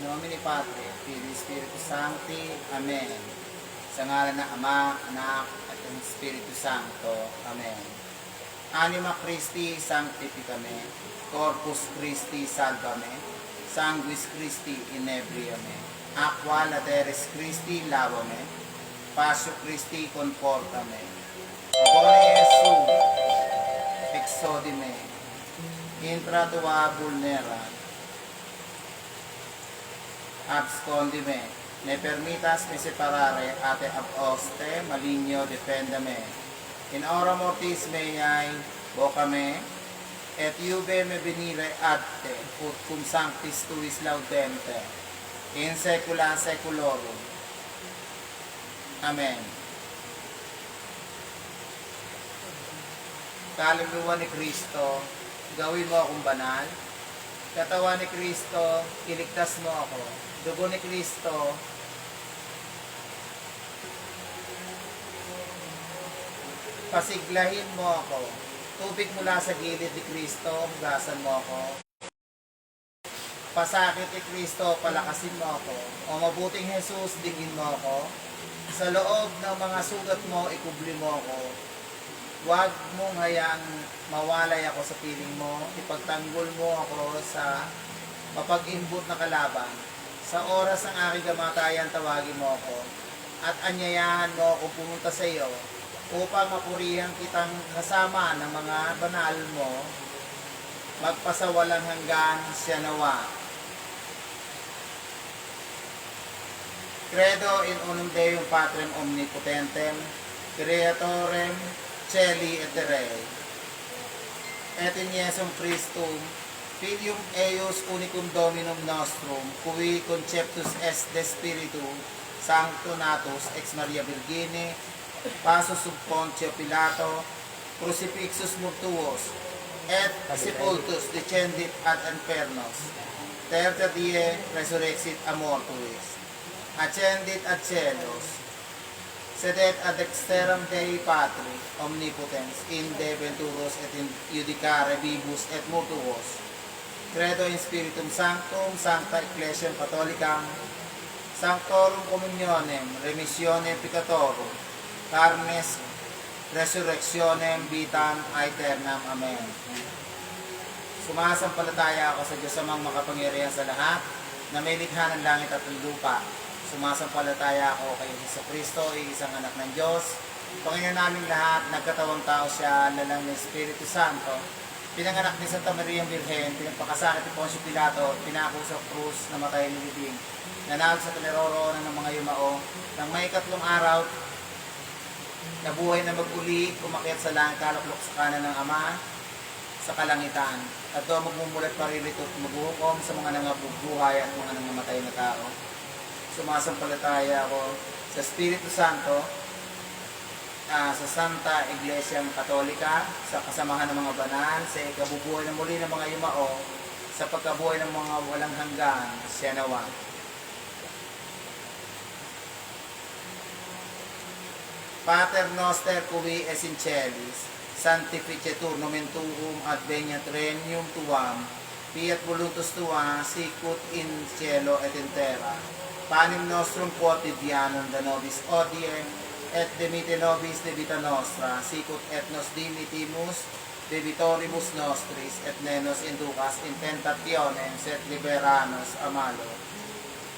Nomine Patri, Filii, Spiritus Sancti. Amen. Sa ngalan ng Ama, Anak, at ng Espiritu Santo. Amen. Anima Christi Sanctificame, Corpus Christi Salvame, Sanguis Christi Inebriame, Aqua Lateris Christi Lavame, Passio Christi Confortame, Bone Jesu Exodime, Intra tua vulnera, abscondime, ne permitas me separare ate ab oste, maligno defendame. In hora mortis meae vocame, et iube me venire adte, ut cum sanctis tuis laudente, in saecula saeculorum. Amen. Kaluluwa ni Kristo, gawin mo akong banal. Katawan ni Kristo, iligtas mo ako. Dugo ni Kristo, pasiglahin mo ako. Tubig mula sa gilid ni Kristo, hugasan mo ako. Pasakit ni Kristo, palakasin mo ako. O mabuting Jesus, digin mo ako. Sa loob ng mga sugat mo, ikubli mo ako. Huwag mong hayaang mawalay ako sa piling mo. Ipagtanggol mo ako sa mapag-imbot na kalaban. Sa oras ng aking kamatayan, tawagin mo ako. At anyayahan mo ako pumunta sa iyo upang mapurihan kitang kasama ng mga banal mo, magpasawalang hanggan siya nawa. Credo in unum Deum Patrem Omnipotentem, Creatorem Celi et Terrae, et in Iesum Christum, Filium eius unicum Dominum nostrum, cui conceptus est de Spiritu Sancto natus ex Maria Virgine, passus sub Pontio Pilato, crucifixus mortuos, et sepultus descendit ad infernos, tertia die resurrexit a mortuis, ascendit ad cielos, sedet ad dexteram Dei Patri, omnipotens, in de venturos et in judicare vivus et mortuos. Credo in Spiritum Sanctum, Sancta Ecclesiam Catholicam, Sanctorum Communionem, Remissionem Peccatorum, Carnes Resurrectionem Vitam Aeternam. Amen. Sumasampalataya ako sa Diyos amang makapangyarihan sa lahat, na may likha ng langit at ng lupa. Sumasampalataya ako kay Jesucristo, isang anak ng Diyos, Panginoon namin lahat, nagkatawang tao siya, lalang ng Espiritu Santo, pinanganak ni Santa Maria Birhen, pinagpakasakit ni Poncio Pilato, pinako sa krus, namatay ni Libing, nanalo sa pinaroroonan ng mga yumao, nang may 3 araw, nabuhay na mag-uli, umakyat sa langit, kalaklok sa kanan ng Ama, sa kalangitan, at doon magmumulat paririto at maghuhukom sa mga nangabubuhay at mga nangamatay na tao. Sumasampalataya ako sa Espiritu Santo, sa Santa Iglesia Katolika, sa kasamahan ng mga banal, sa ikabubuhay na muli ng mga yumao, sa pagkabuhay ng mga walang hanggan, siya nawa. Pater noster cui es in celis, sanctificetur nomen tuum adveniat regnum tuam, fiat voluntas tua sicut in cielo et in terra. Panem nostrum quotidianum da nobis odie, et demite nobis debita nostra, sicut et nos dimitimus debitoribus nostris, et nenos inducas in tentationem, sed liberanos a malo.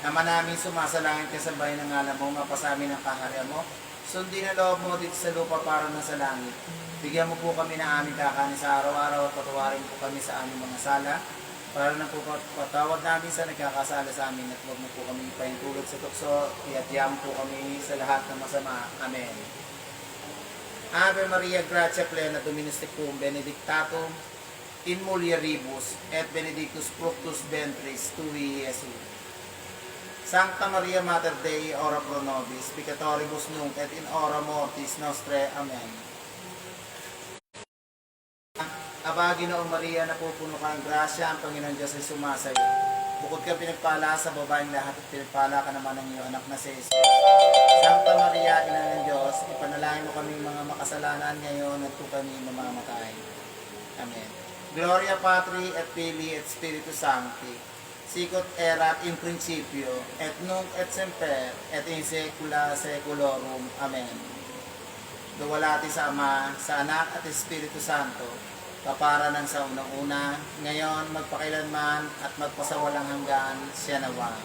Ama namin, sumasalangit ka sa bahay ng ngalan mo, mapasamin ang kaharian mo, sundin ang loob mo dito sa lupa para na sa langit. Bigyan mo po kami ng aming kakanin sa araw-araw at patawarin po kami sa aming mga sala, para na po patawad namin sa nagkakasala sa amin at huwag mo po kami ipahintulot sa tukso, iatiyam po kami sa lahat ng masama. Amen. Ave Maria, gratia plena, Dominus tecum, benedictatum in mulieribus, et benedictus fructus ventris tui, Iesus. Sancta Maria Mater Dei, ora pro nobis, peccatoribus nunc et in hora mortis nostre. Amen. Aba, Ginoong Maria, napupuno ka ng grasya, ang Panginoon Diyos ay sumasayo. Bukod ka pinagpala sa babaeng lahat at pinagpala ka naman ng iyong anak na si Jesus. Sancta Maria, Ina ng Diyos, ipanalangin mo kami mga makasalanan ngayon at kung kami mamamatay. Amen. Gloria Patri et Filii et Spiritus Sancti, sicut erat in principio, et nunc et semper, et in saecula saeculorum. Amen. Duwalhati sa Ama, sa Anak at Espiritu Santo, kapara ng sa unang-una, ngayon, magpakailanman, at magpasawalang hanggan, siya nawa.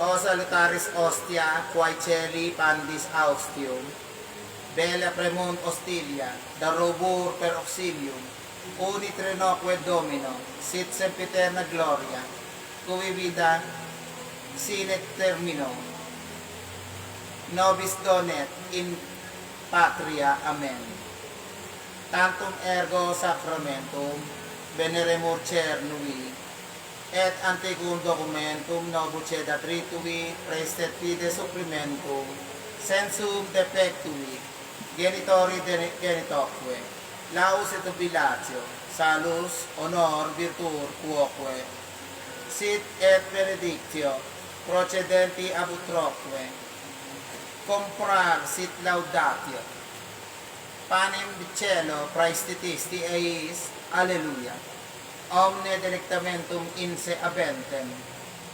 O salutaris ostia, quae celi pandis austium, bella premunt hostilia, darobur per auxilium, uni trinoque domino, sit sempiterna gloria, cui vida sine termino, nobis donet in patria. Amen. Tantum ergo sacramentum veneremur cernui, et antiquum documentum nobucet atritui prestet fide supplimentum sensum defectui genitori genitoque laus et obligatio salus honor virtur quoque sit et benedictio procedenti ab utroque comprar sit laudatio panem de cielo praestitisti eis. Alleluia. Omne delectamentum inse aventem.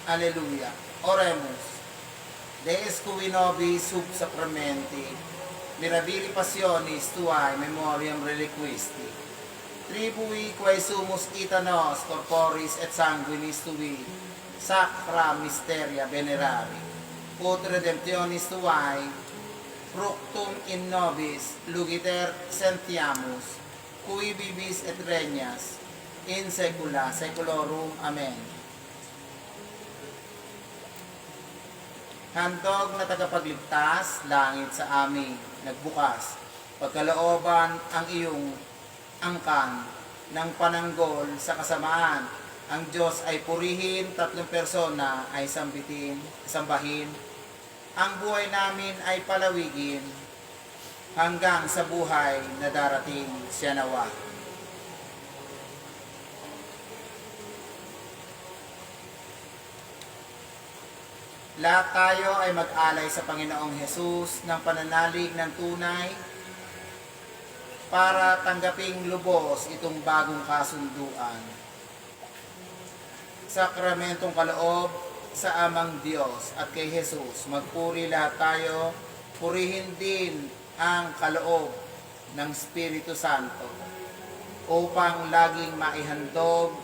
Alleluia. Oremus. Deus cui nobis sub sacramenti mirabili passionis tuae memoriam reliquisti. Tribui quae sumus ita nos corporis et sanguinis tui sacra mysteria venerari. Ut redemptionis tuae fructum in nobis lugiter sentiamus, cui vivis et regnas in saecula saeculorum. Amen. Handog na tagapagligtas, langit sa amin, nagbukas, pagkalooban ang iyong angkan ng pananggol sa kasamaan. Ang Diyos ay purihin, tatlong persona ay sambahin. Ang buhay namin ay palawigin hanggang sa buhay na darating, siya nawa. Lahat tayo ay mag-alay sa Panginoong Hesus ng pananalig ng tunay para tanggaping lubos itong bagong kasunduan. Sakramentong kaloob sa Amang Diyos at kay Hesus, magpuri lahat tayo, purihin din ang kaloob ng Espiritu Santo upang laging maihandog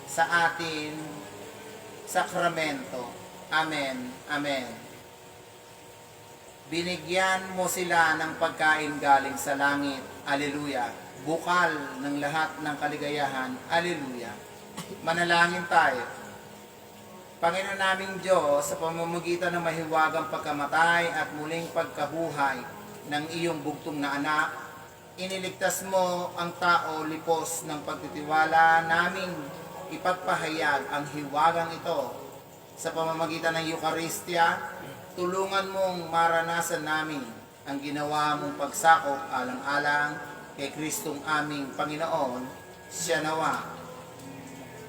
sa atin sakramento. Amen. Amen. Binigyan mo sila ng pagkain galing sa langit. Alleluia. Bukal ng lahat ng kaligayahan. Alleluia. Manalangin tayo. Panginoon naming Diyos, sa pamamagitan ng mahiwagang pagkamatay at muling pagkabuhay ng iyong bugtong na anak, iniligtas mo ang tao lipos ng pagtitiwala naming ipagpahayag ang hiwagang ito. Sa pamamagitan ng Eucharistia, tulungan mong maranasan namin ang ginawa mong pagsakop alang-alang kay Kristong aming Panginoon, siya nawa.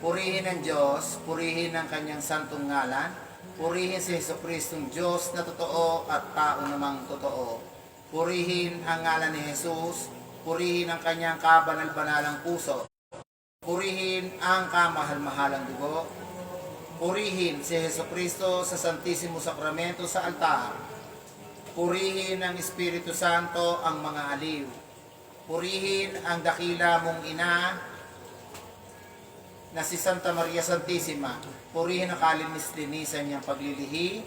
Purihin ang Diyos, purihin ang kanyang santong ngalan, purihin si Jesucristong Diyos na totoo at tao namang totoo. Purihin ang ngalan ni Jesus, purihin ang kanyang kabanal-banalang puso, purihin ang kamahal-mahalang dugo, purihin si Jesucristo sa Santissimo Sacramento sa altar. Purihin ng Espiritu Santo ang mga aliw. Purihin ang dakila mong ina na si Santa Maria Santissima. Purihin ang kalinis-linisan niyang paglilihi.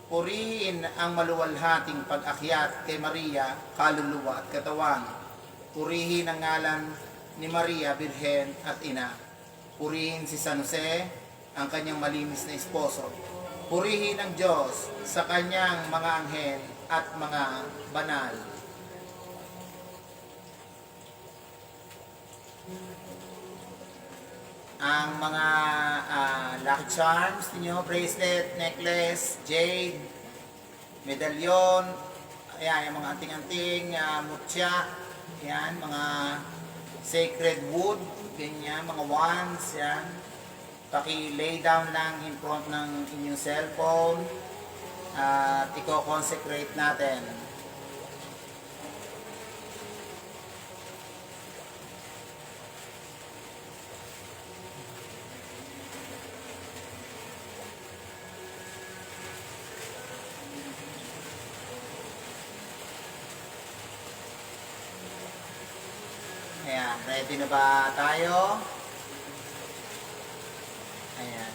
Purihin ang maluwalhating pag-akyat kay Maria, kaluluwa at katawan. Purihin ang ngalan ni Maria, Birhen at Ina. Purihin si San Jose, ang kanyang malinis na esposo. Purihin ang Diyos sa kanyang mga anghel at mga banal. ang mga lucky charms ninyo, bracelet, necklace, jade, medalyon, ayan, yung mga anting-anting, mutya, ayan, mga sacred wood, ganyan, mga wands, yan. Paki-lay down lang in front ng inyong cellphone at i-consecrate natin. Ayan, ready na ba tayo? Ayan.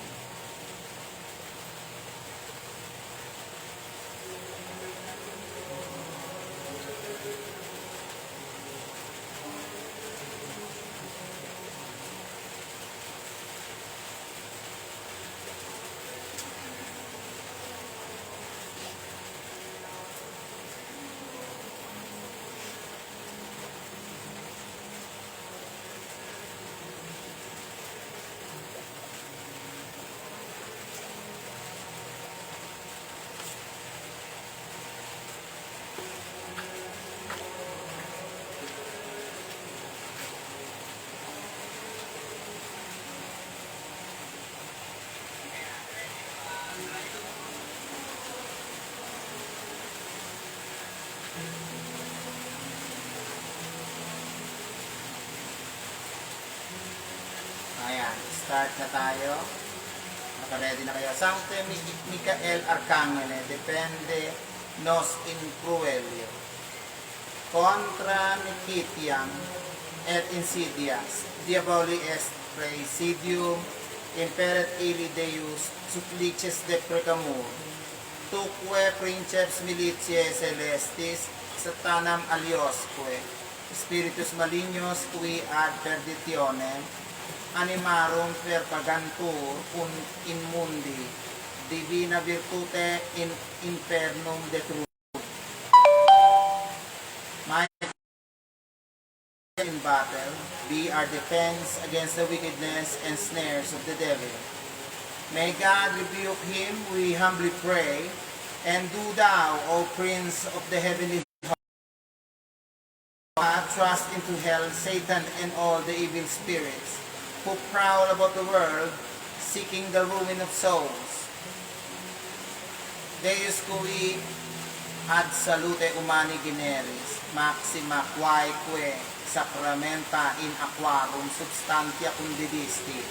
Ayan, start na tayo. Naka-ready na kayo. Sancte Michael Arcangele, defende nos in cruelio. Contra Nikitiam et insidias, diaboli est praesidium, imperet illi Deus, supplices de precamur. Tuque princeps militiae celestis, satanam aliosque, spiritus malignos qui ad perditionem, animarum per pagantur in mundi, divina virtute in infernum detruit. My in battle be our defense against the wickedness and snares of the devil. May God rebuke him, we humbly pray, and do thou, O Prince of the heavenly thrust into hell Satan and all the evil spirits who prowl about the world, seeking the ruin of souls. Deus cui ad salute humani generis, maxima quaeque sacramenta in aquarum substantia condivisti,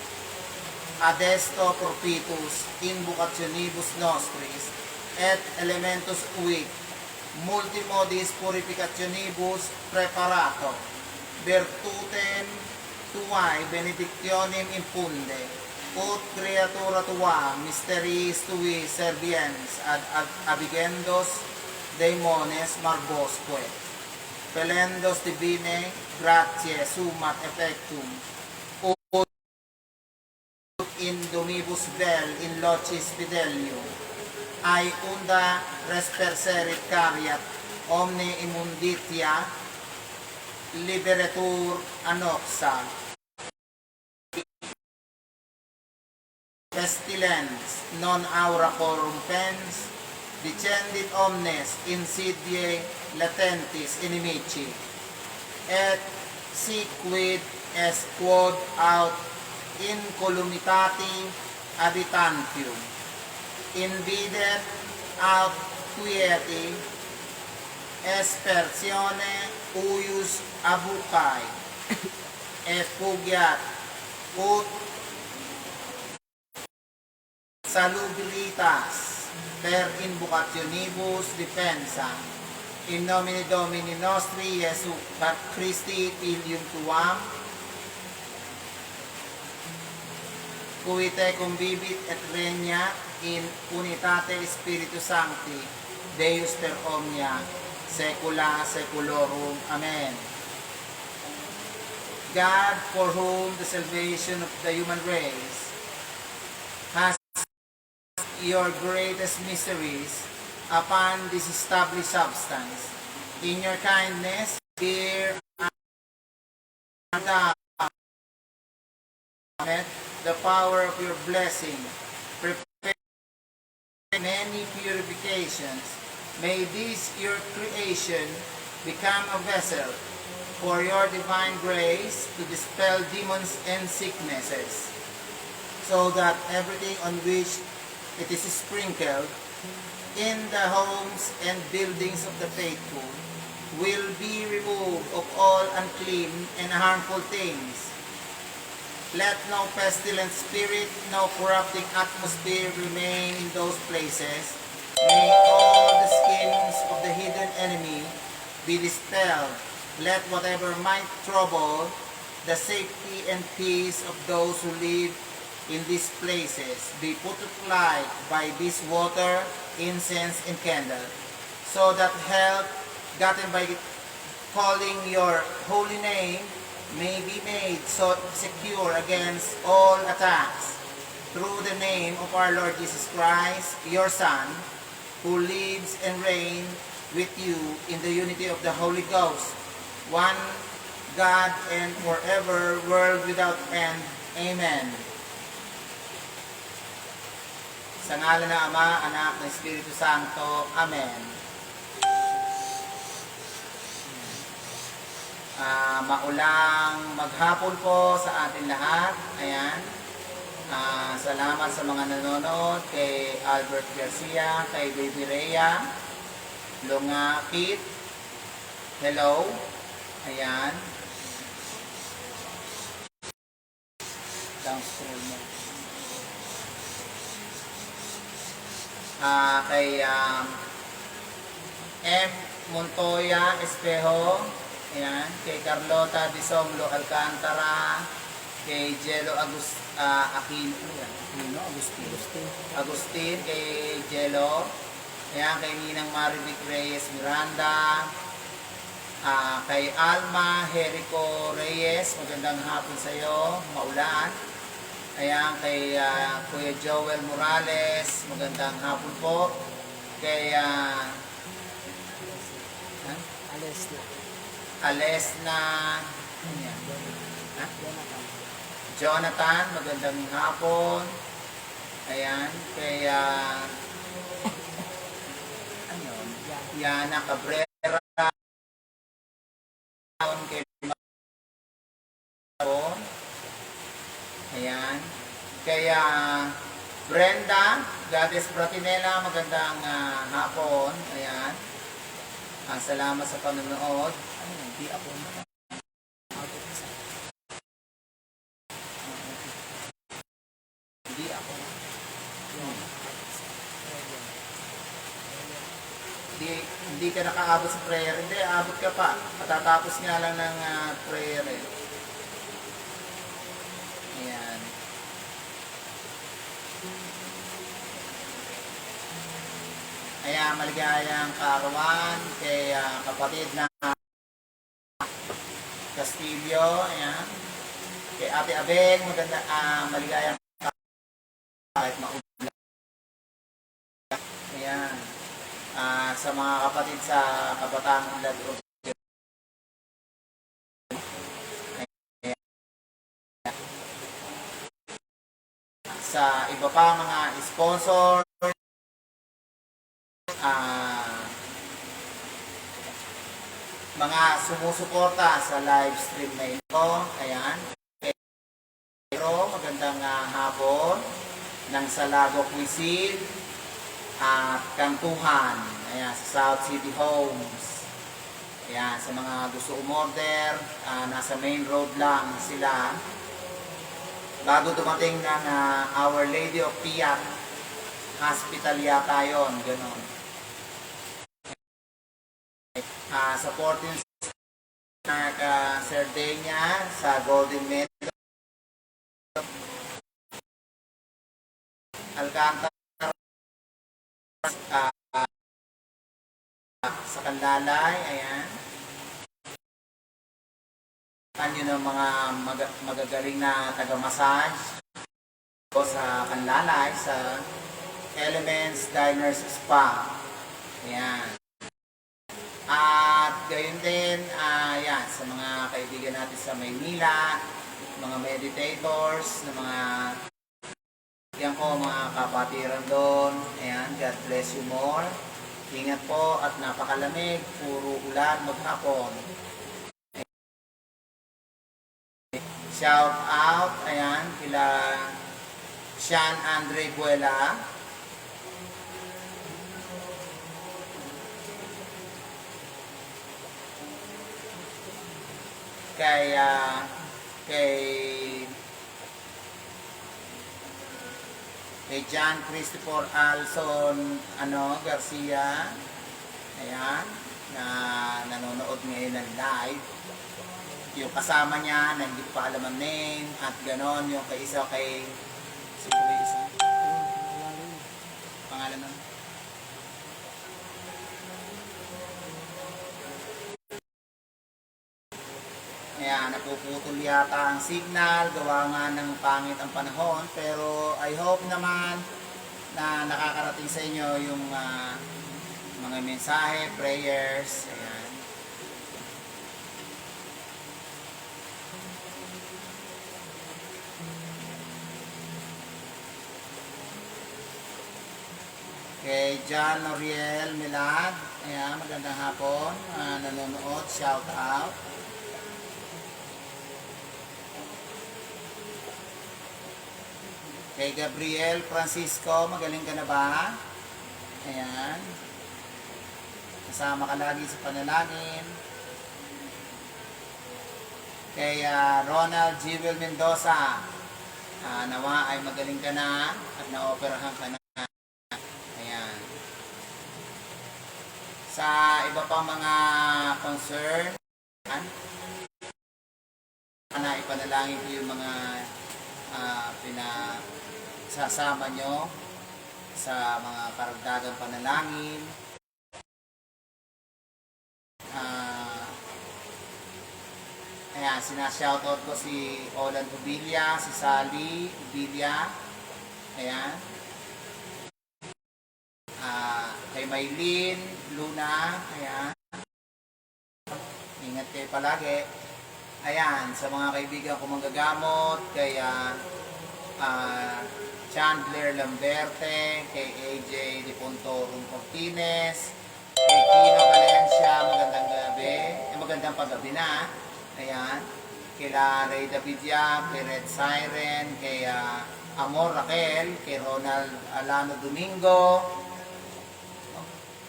adesto propitus invocationibus nostris, et elementus uic, multimodis purificationibus preparato, virtutem tuae benedictionem impunde, ut creatura tua mysteries tui serviens ad abigendos daemones marbosque, pelendos divine gratiae summat effectum, ut in domibus vel in locis fidelium, ai unda resperserit cariat omne immunditia liberetur anoxa, pestilens non aura corrumpens, dicendit omnes insidiae latentis inimici, et si quid est quod aut incolumnitati habitantium, invidet aut quieti espertione uius abucae, effugiat ut salubritas per invocationibus defensa, in nomine Domini nostri Iesu Christi Filium Tuam, cui te convivit et regna in unitate Spiritus Sancti, Deus per omnia saecula saeculorum. Amen. God, for whom the salvation of the human race has your greatest mysteries upon this established substance, in your kindness, fear, and the power of your blessing. Prepare many purifications. May this your creation become a vessel for your divine grace to dispel demons and sicknesses, so that everything on which it is sprinkled in the homes and buildings of the faithful will be removed of all unclean and harmful things. Let no pestilent spirit, no corrupting atmosphere remain in those places. May all the schemes of the hidden enemy be dispelled. Let whatever might trouble the safety and peace of those who live in these places be put to flight by this water, incense, and candle, so that health gotten by calling your holy name may be made so secure against all attacks through the name of our Lord Jesus Christ, your Son, who lives and reigns with you in the unity of the Holy Ghost, one God and forever, world without end. Amen. Sa ngalan ng Ama, Anak, ng Espiritu Santo. Amen. Maulang maghapon po sa ating lahat. Ayan. Salamat sa mga nanonood, kay Albert Garcia, kay Baby Rhea, Lunga Pete. Hello. Ayan. Downstream mo. Kay M. Montoya Espejo. Ayan, kay Carlota Disomlo Alcantara, kay Jello Agustin, kay Jello, ayan, kay Ninang Marivic Reyes Miranda, kay Alma Jerico Reyes, magandang hapon sa iyo, maulan. Ayan, kay Kuya Joel Morales, magandang hapon po. Kay Alesna Jonathan, magandang hapon. Ayan, kay Yana Cabrera, kay ayan, kay Brenda Gades Bratinela, magandang hapon. Ayan, salamat sa panonood. Hindi ako hindi ka nakaabot sa prayer. Hindi, abot ka pa. Patatapos nga lang ng prayer eh. Ayan. Ayan, maligayang kaarawan kay kapatid na Castillo. Ayan. Kay Ate Abeng, maganda, maligayang kahit maulan. Ayan. Sa mga kapatid sa Kabataan Unlad, sa iba pa mga sponsor, mga sumusuporta sa live stream na ito. Ayan. Pero magandang hapon ng Salago Cuisine at Kantuhan. Ayan, sa South City Homes. Ayan, sa mga gusto umorder, nasa main road lang sila. Bago dumating ng Our Lady of Piat Hospital yata yun, gano'n. Supporting ka Sardinia sa Golden Medal, Alcantara, sa Kanlalay. Ayan, kanyo ng mga magagaling na taga-massage sa Kanlalay, sa Elements Diners Spa. Ayan. At gayon din, yan, sa mga kaibigan natin sa Maynila, mga meditators, na mga yan ko, mga kapatiran doon. Ayan, God bless you more. Ingat po at napakalamig, puro ulan maghapon. Shout out, ayan, kila Sean Andre Buela. Kay John Christopher Alson Garcia, ayan, na nanonood ngayon ng live. Yung kasama niya na hindi ko pa alam ang name at ganon, yung kay isa kay pangalan nun. Ayan, napuputol yata ang signal, gawa nga ng pangit ang panahon, pero I hope naman na nakakarating sa inyo yung mga mensahe, prayers, ayan. Kay John Noriel Milad, ayan, magandang hapon, nanonood, shout out. Kay Gabriel Francisco, magaling ka na ba? Ayan. Kasama ka lagi sa panalangin. Kay Ronald Jewel Mendoza, nawa ay magaling ka na at naoperahan ka na. Ayan. Sa iba pang mga concern, na ipanalangin ko yung mga pinasasama nyo sa mga karagdagang panalangin. Ayan, sinashoutout ko si Olan Ubilla, si Sally Ubilla, ayan. Kay Maylin Luna, ayan. Ingat kayo palagi. Ayan, sa mga kaibigan ko manggagamot, kay Chandler Lamberte, kay AJ De Pontorum Cortines, kay Kino Valencia, magandang gabi, magandang paggabi na. Ayan, kila Ray Davidia, kay Red Siren, kay Amor Raquel, kay Ronald Alano Domingo,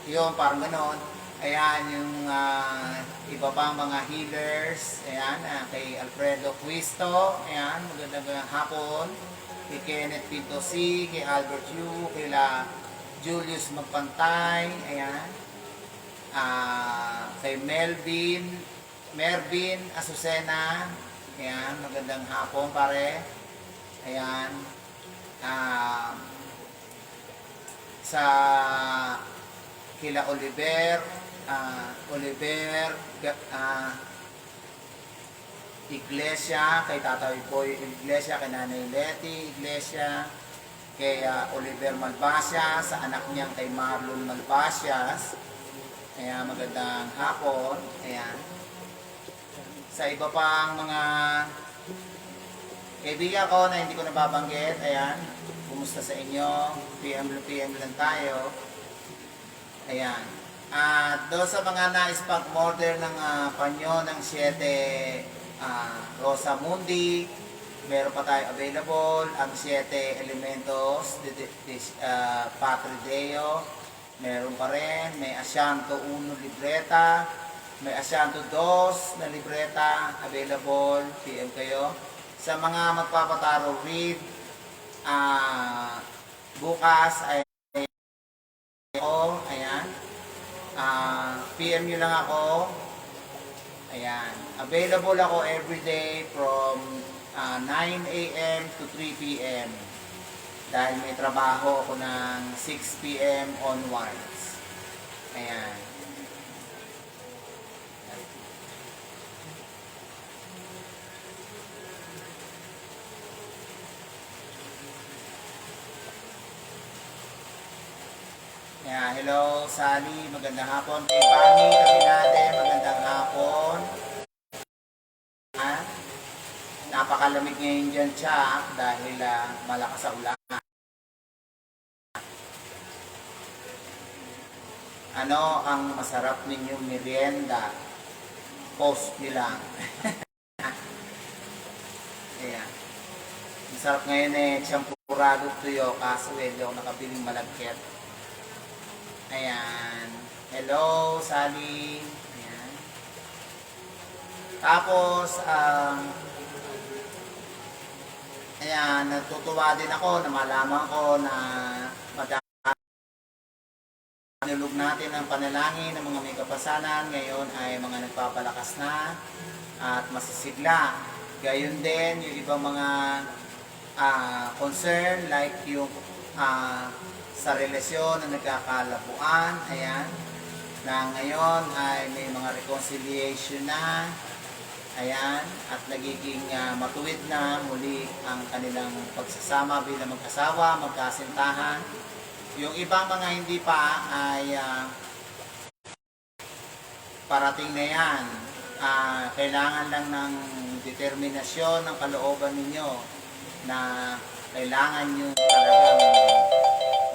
yun, parang ganon. Ayan, yung iba pang mga healers, ayan, kay Alfredo Quisto, ayan, magandang hapon, kay Kenneth Pinto C, kay Albert Yu, kay Julius Magpantay, ayan, kay Mervin Azucena, ayan, magandang hapon pare, ayan, sa kila Oliver Iglesia, kay Tatay Boy Iglesia, kay Nanay Leti Iglesia, kay Oliver Malvasia, sa anak niyang kay Marlon Malvasias. Ayan, magandang hapon. Ayan. Sa iba pang mga kaibigan ko na hindi ko nababanggit, ayan, kumusta sa inyo? PM lang tayo. Ayan. At doon sa mga nais pag-order ng panyo ng 7 Rosa Mundi, meron pa tayo available ang 7 Elementos Patri Deo, meron pa rin, may Asianto 1 libreta, may Asianto 2 na libreta available, PM kayo. Sa mga magpapataro read, bukas ay ayan, PM nyo lang ako. Ayan, available ako everyday from 9 a.m. to 3 p.m. dahil may trabaho ako ng 6 p.m. onwards. Ayan. Yeah, hello Sally, magandang hapon. Kay Bani Kabinate, magandang hapon. Napakalakas malamig ngayon dyan, Chuck, dahil malakas sa ulan. Ano ang masarap ninyong merienda? Post nyo lang. Ayan. Masarap ngayon champurado tuyo, kaso hindi ako nakabiling malagkit. Ayan. Hello, Sally. Ayan. Tapos, ayan, natutuwa din ako na malaman ko na nilog natin ang panalangin ng mga may kapasanan ngayon ay mga nagpapalakas na at masisigla. Gayon din yung ibang mga concern like yung sa relasyon na nagkakalabuan, ayan, na ngayon ay may mga reconciliation na, ayan, at nagiging matuwid na muli ang kanilang pagsasama bilang mag-asawa, magkasintahan. Yung ibang mga hindi pa ay parating na yan. Kailangan lang ng determinasyon ng kalooban ninyo na kailangan nyo talagang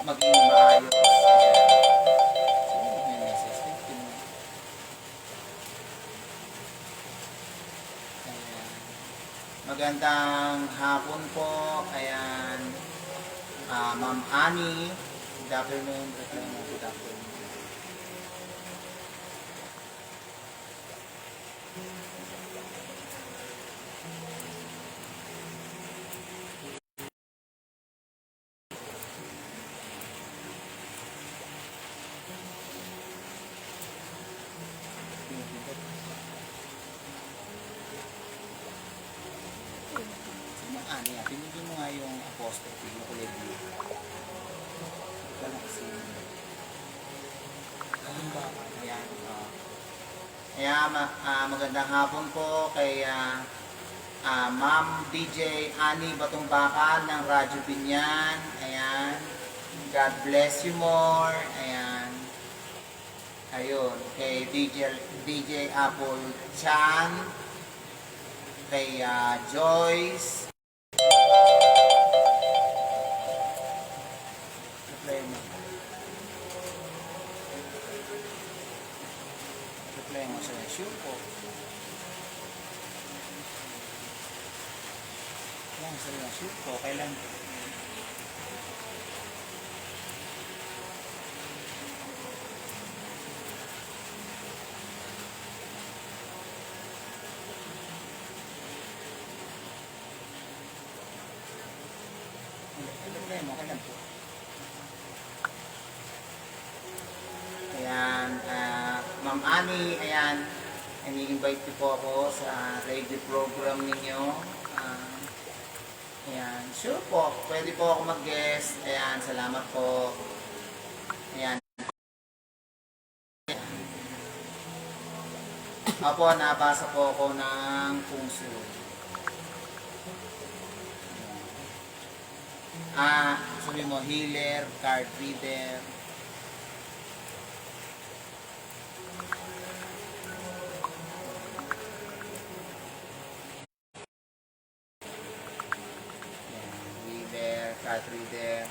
maging maayos. Magandang hapon po. Ayan. Ma'am Annie. Good afternoon. Good afternoon. Ma'am Annie, pinigyan mo nga yung apostrophe, yung kulay blue. Ayan. Ayan, magandang hapon po kay Ma'am DJ Annie Batungbakal ng Radyo Binyan. Ayan. God bless you more. Ayan. Ayun. Kay DJ Apple Chan. Kay Joyce. Reply mo sa sure po. Yan, sa sure po. Kailan? Reply mo, kailan po? Ayan, Ma'am Annie, ayan, ini-invite ko po ako sa radio program ninyo. Ayan, sure po, pwede po ako mag-guest. Ayan, salamat po. Ayan. Opo, nabasa po ako ng puso. Sabi mo, healer, card reader. Card reader.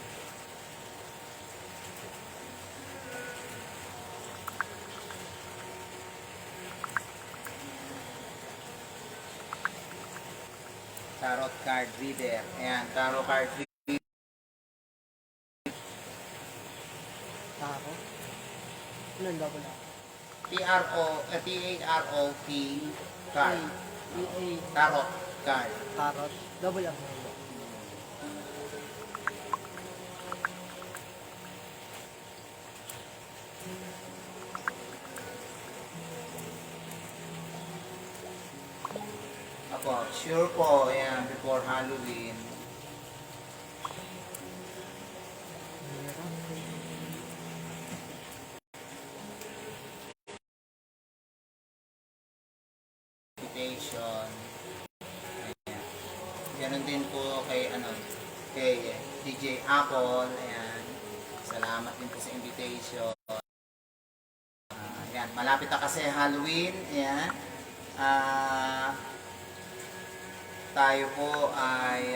Tarot card reader. Ayan, tarot card reader. Tarot? Ilan ba pala? T-A-R-O-T card. Tarot card. Tarot? Double ang Ako, sure po, ayan, before Halloween. Invitation. Ayan. Ganon din po kay, kay DJ Apple, ayan. Salamat din po sa invitation. Ayan, malapit na kasi Halloween, ayan. tayo po ay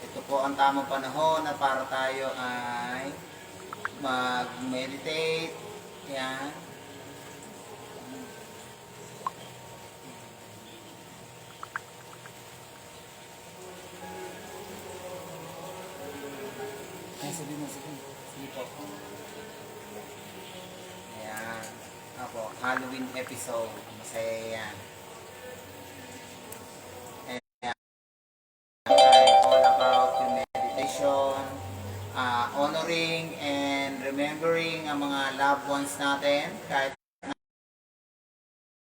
ito po ang tamang panahon na para tayo ay mag-meditate. Yan. Ay, sabi mo, sige. Sige po. Ayan. Apo, Halloween episode. Masaya yan. Ayan. Ay all about yung meditation, honoring and remembering ang mga loved ones natin kahit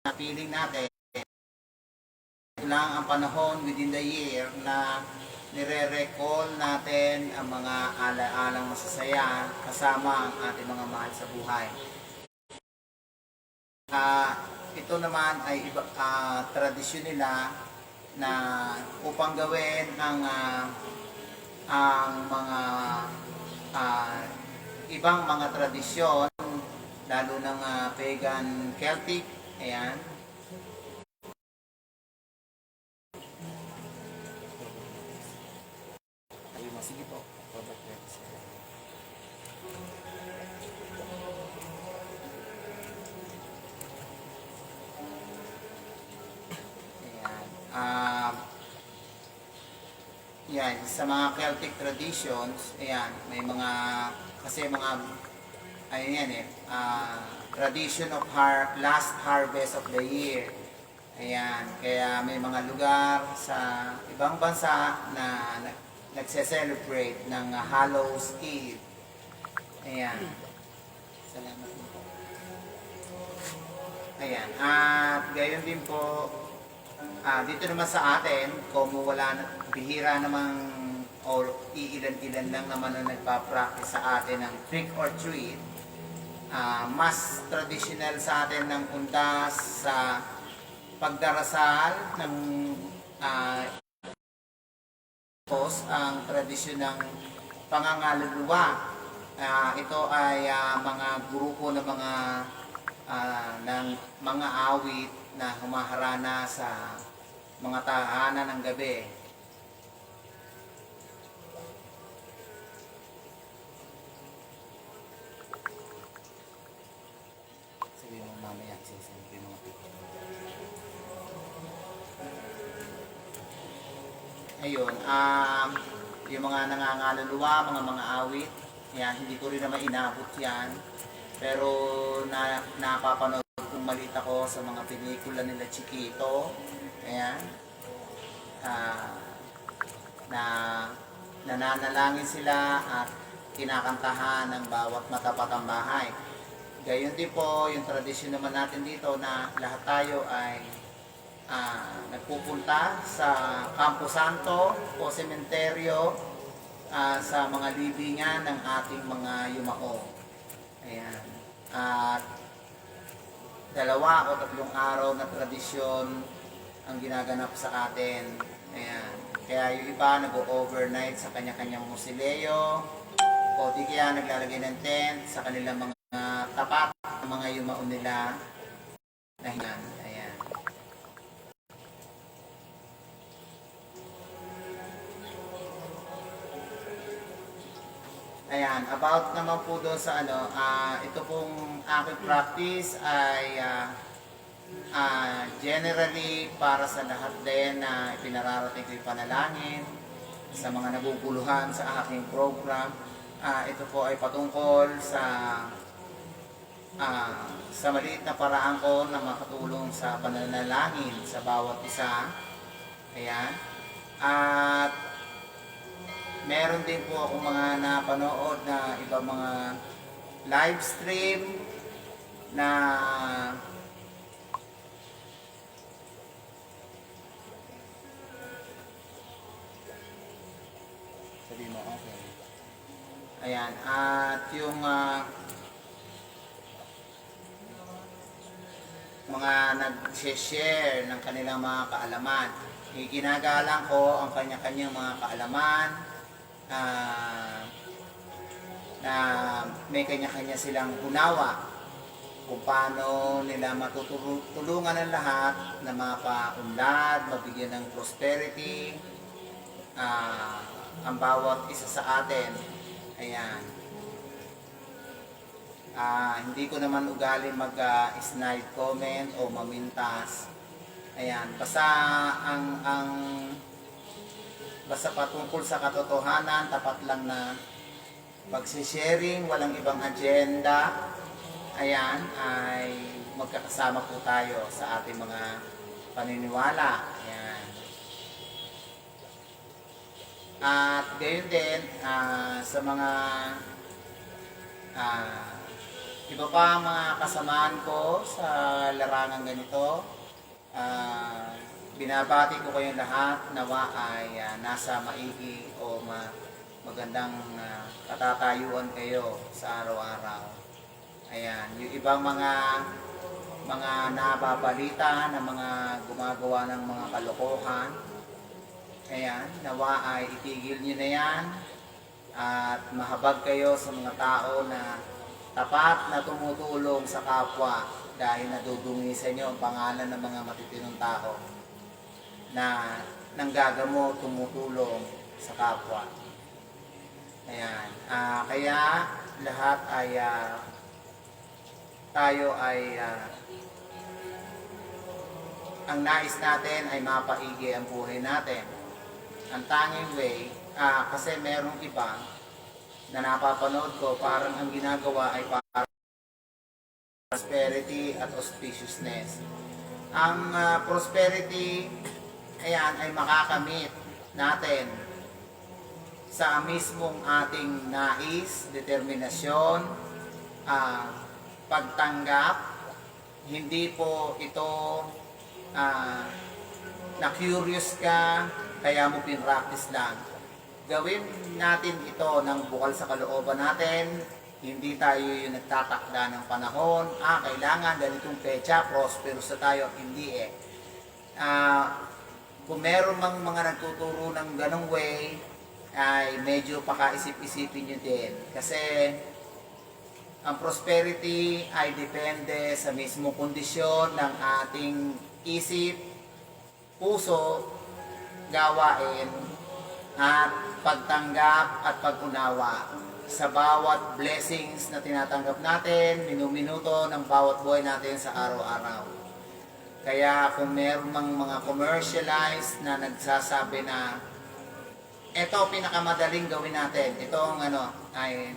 na feeling natin ito lang ang panahon within the year na nire-recall natin ang mga ala-alang masasaya kasama ang ating mga mahal sa buhay. Ito naman ay tradisyon nila na upang gawin ang mga ibang mga tradisyon lalo ng pagan Celtic. Ayan. Ayun, sige po. Robert Rex. Ayan. Yan, sa mga Celtic traditions, ayan, may mga, kasi mga, ayun yan tradition of last harvest of the year. Ayan, kaya may mga lugar sa ibang bansa na nagse-celebrate ng Hallows Eve. Ayan. Salamat po. Ayan, at gayon din po, dito naman sa atin, kung wala na, bihira namang o iilan-ilan lang naman ang nagpa-practice sa atin ng trick or treat, mas traditional sa atin ng undas sa pagdarasal ng ang tradisyon ng pangangaluluwa. Ito ay mga grupo ng mga awit na humaharana sa mga tahanan ng gabi. Sabihin mo mamaya, sinasabi ko yung mga picture. Ayun, yung mga nangangaluluwa, mga awit, yan, hindi ko rin naman inabot yan. Pero napapanood kung maliit ako sa mga pelikula nila Chiquito. Ayan. Na nananalangin sila at kinakantahan ng bawat matapatang bahay. Gayon din po yung tradisyon naman natin dito na lahat tayo ay nagpupunta sa Campo Santo o sementeryo sa mga libingan ng ating mga yumao. Ayan. At 2 o 3 araw na tradisyon ang ginaganap sa atin. Ayan. Kaya yung iba nag-overnight sa kanya-kanyang musileo o di kaya naglalagay ng tent sa kanilang mga tapat, mga yumao nila na hinan. Ayan. Ayan, about naman po doon sa ito pong aking practice ay generally para sa lahat din na ipinararating ko yung panalangin sa mga naguguluhan sa aking program. Ito po ay patungkol sa maliit na paraan ko na makatulong sa pananalangin sa bawat isa. Ayan. At meron din po akong mga napanood na ibang mga live stream na sabi mo, okay. Ayan, at yung mga nag-share ng kanilang mga kaalaman. Ginagalang ko ang kanya-kanyang mga kaalaman na may kanya-kanya silang unawa kung paano nila matutulungan ang lahat na mapaunlad, mabigyan ng prosperity, ang bawat isa sa atin. Ayan. Hindi ko naman ugali mag-snide comment o mamintas. Ayan. Basta patungkol sa katotohanan, tapat lang na magsisharing, walang ibang agenda. Ayan, ay magkakasama po tayo sa ating mga paniniwala. Ayan. At gayon din, sa mga iba pa mga kasamaan ko sa larangan ganito, binabati ko kayong lahat, nawa ay nasa maigi o magandang katatayuan kayo sa araw-araw. Ayan, yung ibang mga nababalita na mga gumagawa ng mga kalokohan, ayan, nawa ay itigil nyo na yan at mahabag kayo sa mga tao na tapat na tumutulong sa kapwa dahil nadudungi sa inyo ang pangalan ng mga matitinong tao na nanggagamot, tumutulong sa kapwa. Ayan. Kaya lahat ay tayo ay ang nais natin ay mapaigi ang buhay natin. Ang tanging way, kasi merong iba na napapanood ko, parang ang ginagawa ay parang prosperity at auspiciousness. Ang prosperity, ayan, ay makakamit natin sa mismong ating nais, determinasyon, pagtanggap. Hindi po ito na-curious ka, kaya mo pinractice lang. Gawin natin ito ng bukal sa kalooban natin. Hindi tayo yung nagtatakda ng panahon. Kailangan ganitong pecha, prosperous na tayo. Hindi eh. Kung meron mang mga nagtuturo ng ganong way, ay medyo pakaisip-isipin nyo din. Kasi ang prosperity ay depende sa mismong kondisyon ng ating isip, puso, gawain, at pagtanggap at pag-unawa sa bawat blessings na tinatanggap natin, minuminuto ng bawat buhay natin sa araw-araw. Kaya kung meron mang mga commercialized na nagsasabi na ito pinakamadaling gawin natin, itong ay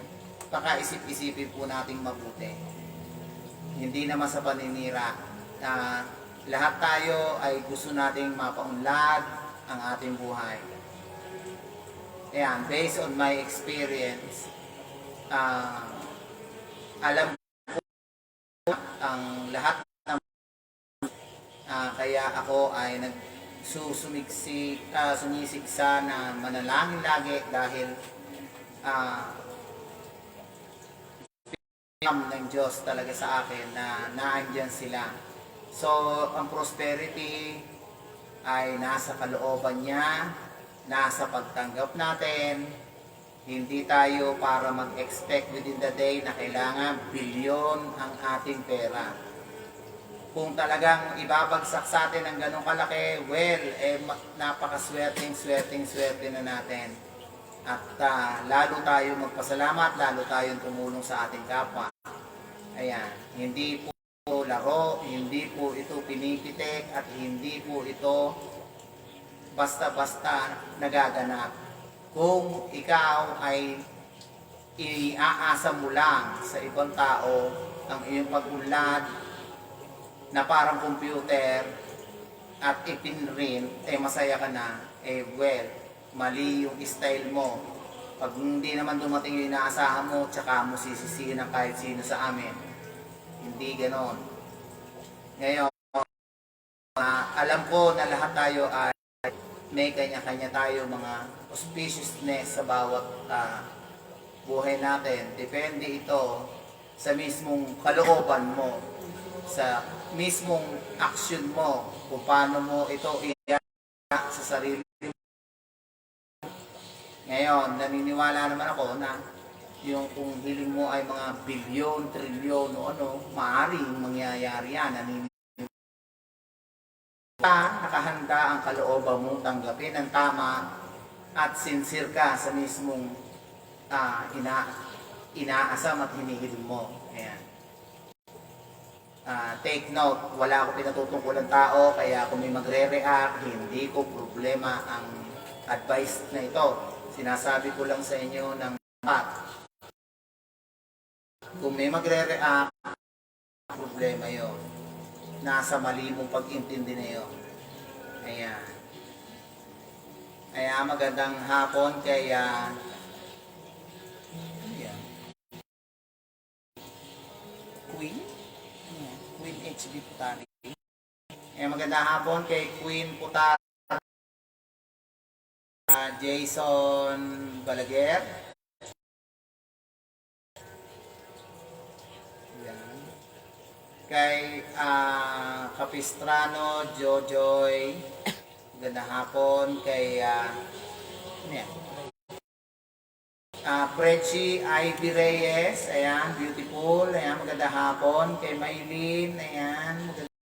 pakaisip-isipin po nating mabuti. Hindi naman sa paninira na lahat tayo ay gusto nating mapaunlad ang ating buhay. Ayan, based on my experience, alam ko ang lahat ng kaya ako ay sumisiksa na manalangin lagi dahil ng Diyos talaga sa akin na naandyan sila. So, ang prosperity ay nasa kalooban niya, nasa pagtanggap natin. Hindi tayo para mag-expect within the day na kailangan bilyon ang ating pera. Kung talagang ibabagsak sa atin ng ganong kalaki, well, napakaswerteng-swerte na natin. At lalo tayo magpasalamat, lalo tayong tumulong sa ating kapwa. Ayan, hindi po laro, hindi po ito pinipitik, at hindi po ito basta-basta nagaganap. Kung ikaw ay iaasa mo lang sa ibang tao ang iyong pag-unlad na parang computer at ipinrint, masaya ka na, well, mali yung style mo. Pag hindi naman dumating yung inaasahan mo, tsaka mo sisisihin ng kahit sino sa amin. Hindi ganon. Ngayon, alam ko na lahat tayo ay may kanya-kanya tayo mga auspiciousness sa bawat buhay natin. Depende ito sa mismong kalooban mo, sa mismong action mo, kung paano mo ito iyak sa sarili mo. Ngayon, naniniwala naman ako na Yung kung hiling mo ay mga bilyon, trilyon o ano, maaaring mangyayari yan. Nakahanda ang kalooban mong tanggapin ng tama at sincere ka sa mismong inaasam at hinihiling mo. Ayan. Take note, wala ako pinatutungkulan tao, kaya kung may magre-react, hindi ko problema ang advice na ito. Sinasabi ko lang sa inyo ng dapat. Kung may magre-react, problema yon. Nasa mali mong pag-intindi na yun. Ayan. Kaya magandang hapon kaya ayan. Queen? Ayan. Queen HB Putari. Kaya magandang hapon kay Queen Putari. Jason Balaguer. Ayan. Kay Capistrano Jojoy. Magandang hapon kay Prechi Ivy Reyes. Ayan, beautiful. Ayan, magandang hapon kay Maylin. Ayan, magandang